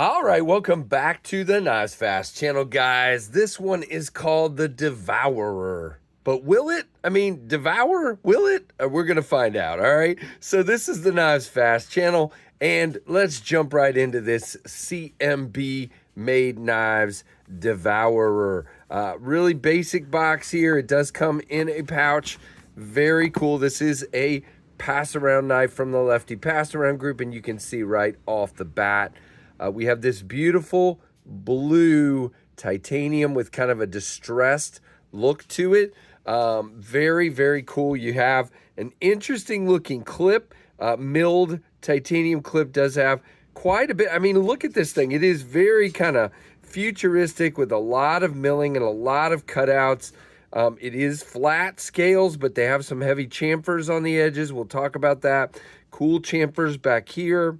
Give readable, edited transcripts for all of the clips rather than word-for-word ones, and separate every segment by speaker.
Speaker 1: All right, welcome back to the Knives Fast channel, guys. This one is called the Devourer. But will it? I mean, devour? Will it? We're going to find out, all right? So this is the Knives Fast channel, and let's jump right into this CMB Made Knives Devourer. Really basic box here. It does come in a pouch. Very cool. This is a pass-around knife from the Lefty Pass-Around group, and you can see right off the bat, we have this beautiful blue titanium with kind of a distressed look to it. Very, very cool. You have an interesting looking clip. Milled titanium clip does have quite a bit. I mean, look at this thing. It is very kind of futuristic with a lot of milling and a lot of cutouts. It is flat scales, but they have some heavy chamfers on the edges. We'll talk about that. Cool chamfers back here.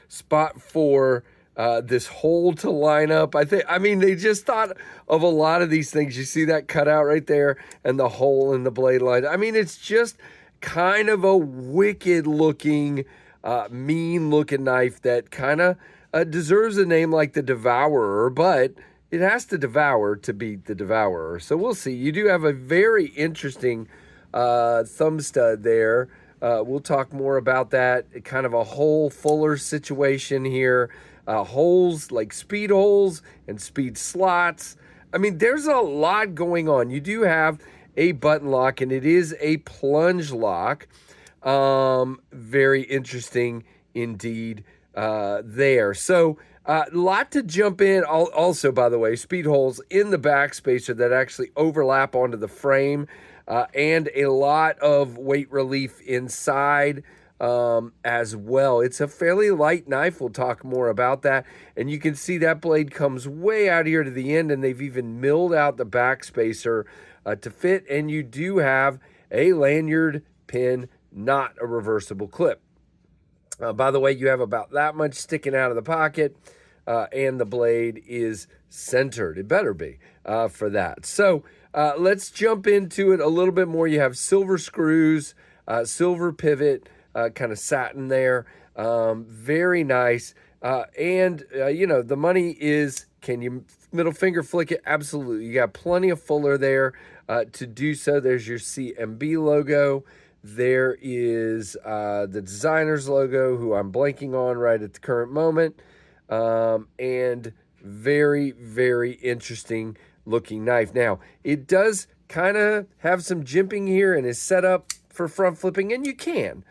Speaker 1: Spot for this hole to line up. I mean, they just thought of a lot of these things. You see that cutout right there and the hole in the blade line. I mean, it's just kind of a wicked looking, mean looking knife that kind of deserves a name like the Devourer, but it has to devour to beat the Devourer. So we'll see. You do have a very interesting thumb stud there. We'll talk more about that. Kind of a hole fuller situation here. Holes like speed holes and speed slots. I mean, there's a lot going on. You do have a button lock, and it is a plunge lock. Very interesting indeed there. So a lot to jump in. Also, by the way, speed holes in the back spacer that actually overlap onto the frame. And a lot of weight relief inside as well. It's a fairly light knife. We'll talk more about that. And you can see that blade comes way out here to the end, and they've even milled out the back spacer to fit. And you do have a lanyard pin, not a reversible clip. By the way, you have about that much sticking out of the pocket, and the blade is centered. It better be for that. So let's jump into it a little bit more. You have silver screws, silver pivot, kind of satin there. Very nice. And, you know, the money is, can you middle finger flick it? Absolutely. You got plenty of fuller there to do so. There's your CMB logo. There is the designer's logo, who I'm blanking on right at the current moment. And very, very interesting looking knife. Now, it does kind of have some jimping here and is set up for front flipping, and you can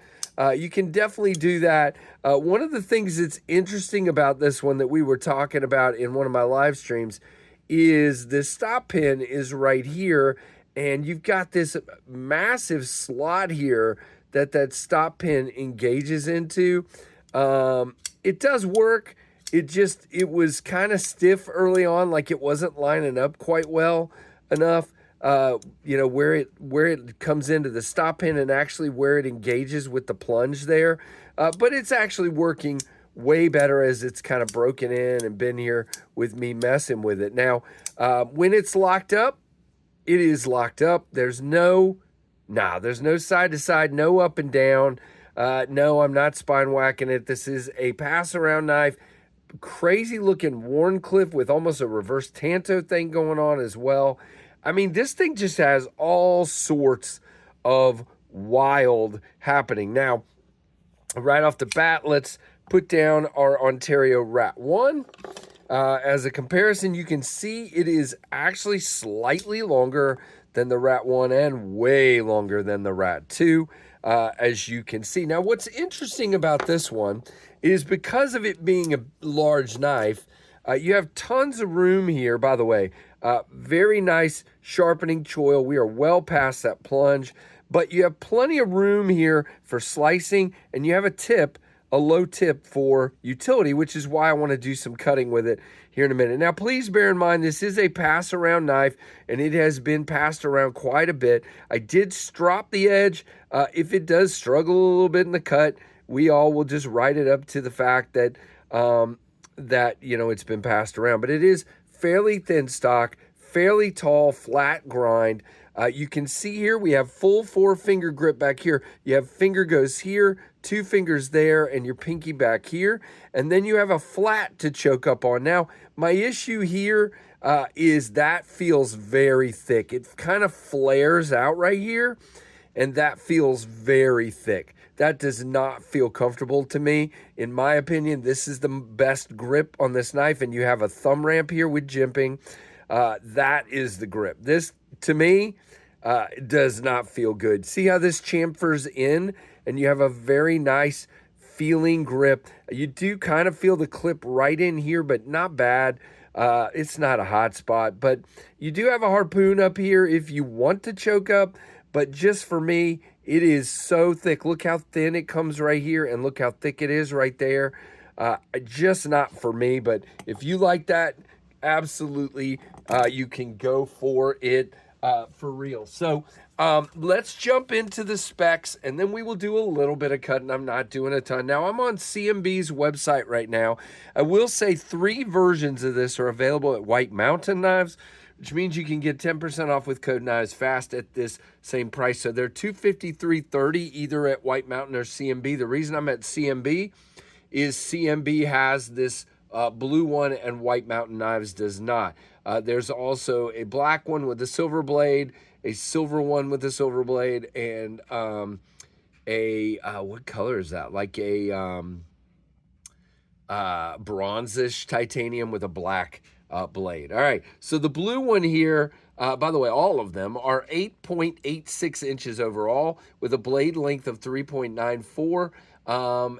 Speaker 1: definitely do that. One of the things that's interesting about this one that we were talking about in one of my live streams is this stop pin is right here, and you've got this massive slot here that stop pin engages into. It does work. It was kind of stiff early on, like it wasn't lining up quite well enough, you know, where it comes into the stop pin and actually where it engages with the plunge there. But it's actually working way better as it's kind of broken in and been here with me messing with it. Now, when it's locked up, it is locked up. There's no side to side, no up and down. No, I'm not spine whacking it. This is a pass around knife. Crazy looking Warncliffe with almost a reverse Tanto thing going on as well. I mean, this thing just has all sorts of wild happening. Now, right off the bat, let's put down our Ontario Rat 1. As a comparison, you can see it is actually slightly longer than the Rat 1 and way longer than the Rat 2, as you can see. Now, what's interesting about this one is because of it being a large knife, you have tons of room here. By the way, very nice sharpening choil. We are well past that plunge, but you have plenty of room here for slicing, and you have a low tip for utility, which is why I want to do some cutting with it here in a minute. Now, please bear in mind, this is a pass-around knife, and it has been passed around quite a bit. I did strop the edge. If it does struggle a little bit in the cut, we all will just write it up to the fact that, you know, it's been passed around. But it is fairly thin stock, fairly tall, flat grind. You can see here we have full 4-finger grip back here. You have finger goes here, 2 fingers there, and your pinky back here. And then you have a flat to choke up on. Now, my issue here is that feels very thick. It kind of flares out right here, and that feels very thick. That does not feel comfortable to me. In my opinion, this is the best grip on this knife, and you have a thumb ramp here with jimping. That is the grip. This, to me, does not feel good. See how this chamfers in, and you have a very nice feeling grip. You do kind of feel the clip right in here, but not bad. It's not a hot spot, but you do have a harpoon up here if you want to choke up, but just for me, it is so thick. Look how thin it comes right here, and look how thick it is right there. Just not for me, but if you like that, absolutely, you can go for it for real. So let's jump into the specs, and then we will do a little bit of cutting. I'm not doing a ton. Now, I'm on CMB's website right now. I will say 3 versions of this are available at White Mountain Knives, which means you can get 10% off with code Knives Fast at this same price. So they're $253.30 either at White Mountain or CMB. The reason I'm at CMB is CMB has this blue one and White Mountain Knives does not. There's also a black one with a silver blade, a silver one with a silver blade, and what color is that? Like a bronzish titanium with a black blade. All right, so the blue one here, by the way, all of them are 8.86 inches overall with a blade length of 3.94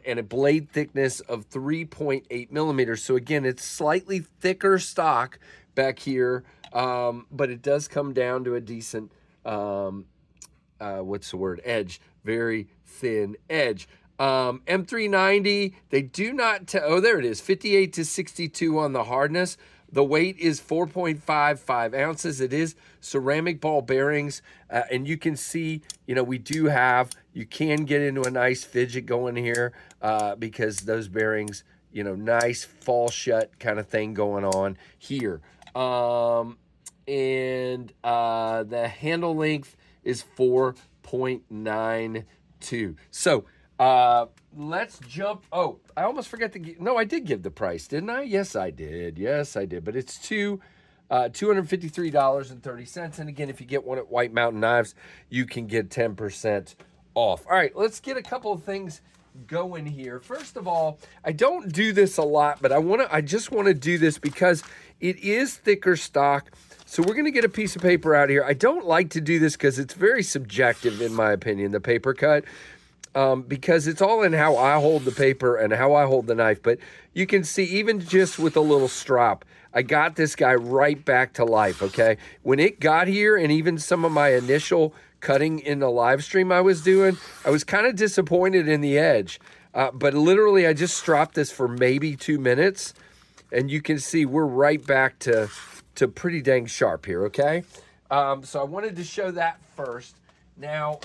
Speaker 1: and a blade thickness of 3.8 millimeters. So again, it's slightly thicker stock back here, but it does come down to a decent, what's the word, edge, very thin edge. M390, they do not, oh, there it is, 58 to 62 on the hardness. The weight is 4.55 ounces. It is ceramic ball bearings. And you can see, you know, we do have, you can get into a nice fidget going here because those bearings, you know, nice fall shut kind of thing going on here. The handle length is 4.92. So, let's jump. Oh, I almost forgot to give. No, I did give the price, didn't I? Yes, I did. Yes, I did. But it's $253.30. And again, if you get one at White Mountain Knives, you can get 10% off. All right, let's get a couple of things going here. First of all, I don't do this a lot, but I just want to do this because it is thicker stock. So we're going to get a piece of paper out here. I don't like to do this because it's very subjective, in my opinion, the paper cut. Because it's all in how I hold the paper and how I hold the knife. But you can see, even just with a little strop, I got this guy right back to life, okay? When it got here, and even some of my initial cutting in the live stream I was doing, I was kind of disappointed in the edge. But literally, I just stropped this for maybe 2 minutes, and you can see we're right back to pretty dang sharp here, okay? So I wanted to show that first. Now,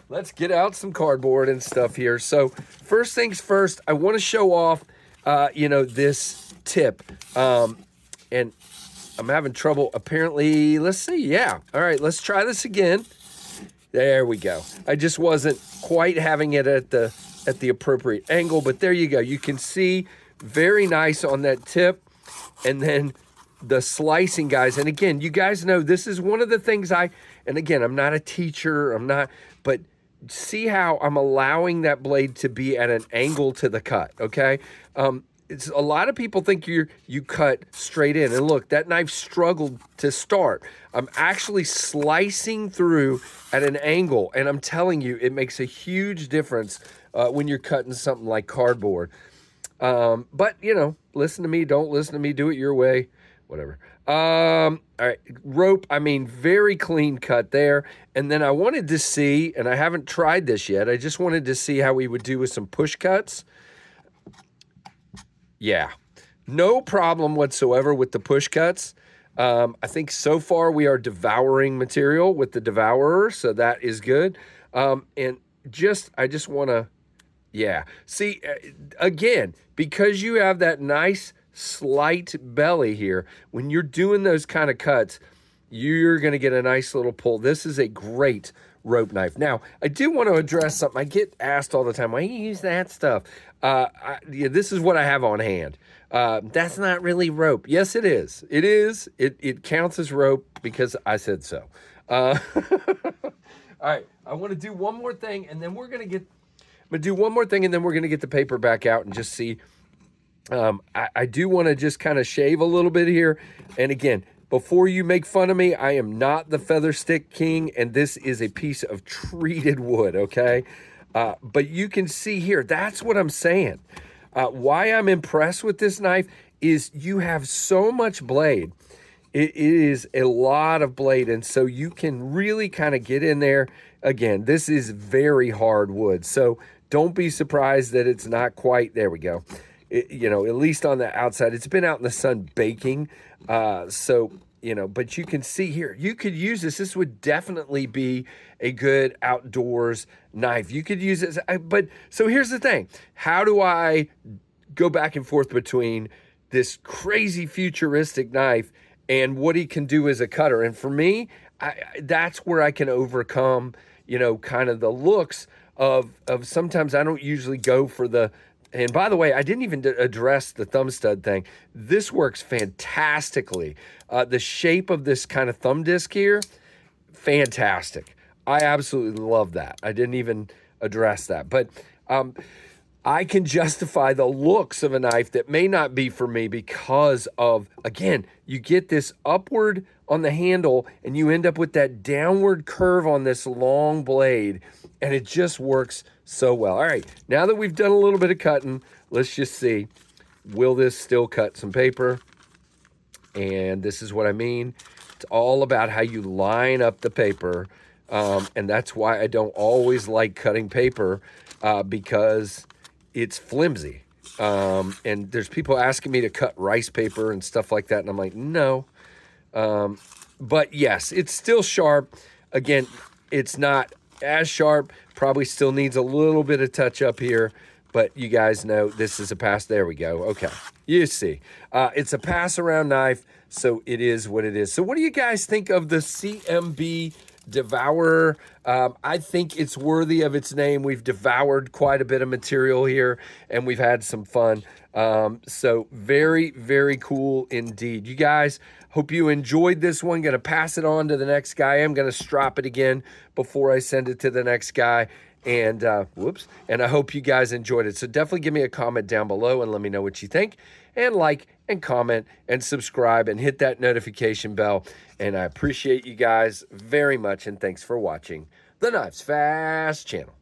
Speaker 1: let's get out some cardboard and stuff here. So first things first, I want to show off, this tip. And I'm having trouble. Apparently, let's see. Yeah. All right, let's try this again. There we go. I just wasn't quite having it at the appropriate angle, but there you go. You can see very nice on that tip. And then the slicing, guys. And again, you guys know this is one of the things and again, I'm not a teacher, but see how I'm allowing that blade to be at an angle to the cut, okay? It's a lot of people think you cut straight in, and look, that knife struggled to start. I'm actually slicing through at an angle, and I'm telling you, it makes a huge difference when you're cutting something like cardboard. But, listen to me, don't listen to me, do it your way, whatever. All right, rope, very clean cut there. And then I wanted to see, and I haven't tried this yet, I just wanted to see how we would do with some push cuts. Yeah, no problem whatsoever with the push cuts. I think so far we are devouring material with the Devourer, so that is good. And I just want to, yeah. See, again, because you have that nice slight belly here, when you're doing those kind of cuts, you're going to get a nice little pull. This is a great rope knife. Now, I do want to address something. I get asked all the time, why do you use that stuff? This is what I have on hand. That's not really rope. Yes, it is. It is. It counts as rope because I said so. All right, I want to do one more thing, and then we're going to get the paper back out and just see. I do want to just kind of shave a little bit here. And again, before you make fun of me, I am not the feather stick king, and this is a piece of treated wood, okay? But you can see here, that's what I'm saying. Why I'm impressed with this knife is you have so much blade. It is a lot of blade, and so you can really kind of get in there. Again, this is very hard wood, so don't be surprised that it's not quite, there we go. You know, at least on the outside, it's been out in the sun baking. So, you know, but you can see here, you could use this. This would definitely be a good outdoors knife. You could use it, but so here's the thing. How do I go back and forth between this crazy futuristic knife and what he can do as a cutter? And for me, that's where I can overcome, you know, kind of the looks of sometimes I don't usually go for the, and by the way, I didn't even address the thumb stud thing. This works fantastically. The shape of this kind of thumb disc here, fantastic. I absolutely love that. I didn't even address that. But I can justify the looks of a knife that may not be for me because of, again, you get this upward on the handle and you end up with that downward curve on this long blade, and it just works so well. All right, now that we've done a little bit of cutting, let's just see, will this still cut some paper? And this is what I mean. It's all about how you line up the paper, and that's why I don't always like cutting paper because it's flimsy. And there's people asking me to cut rice paper and stuff like that, and I'm like, no. But yes, it's still sharp. Again, it's not as sharp, probably still needs a little bit of touch up here, but you guys know this is a pass. There we go. Okay, you see, it's a pass around knife, so it is what it is. So what do you guys think of the CMB Devourer? I think it's worthy of its name. We've devoured quite a bit of material here, and we've had some fun. So very, very cool indeed. You guys, hope you enjoyed this one. Going to pass it on to the next guy. I'm going to strop it again before I send it to the next guy. And and I hope you guys enjoyed it. So definitely give me a comment down below and let me know what you think. And like and comment and subscribe and hit that notification bell. And I appreciate you guys very much. And thanks for watching the Knives Fast channel.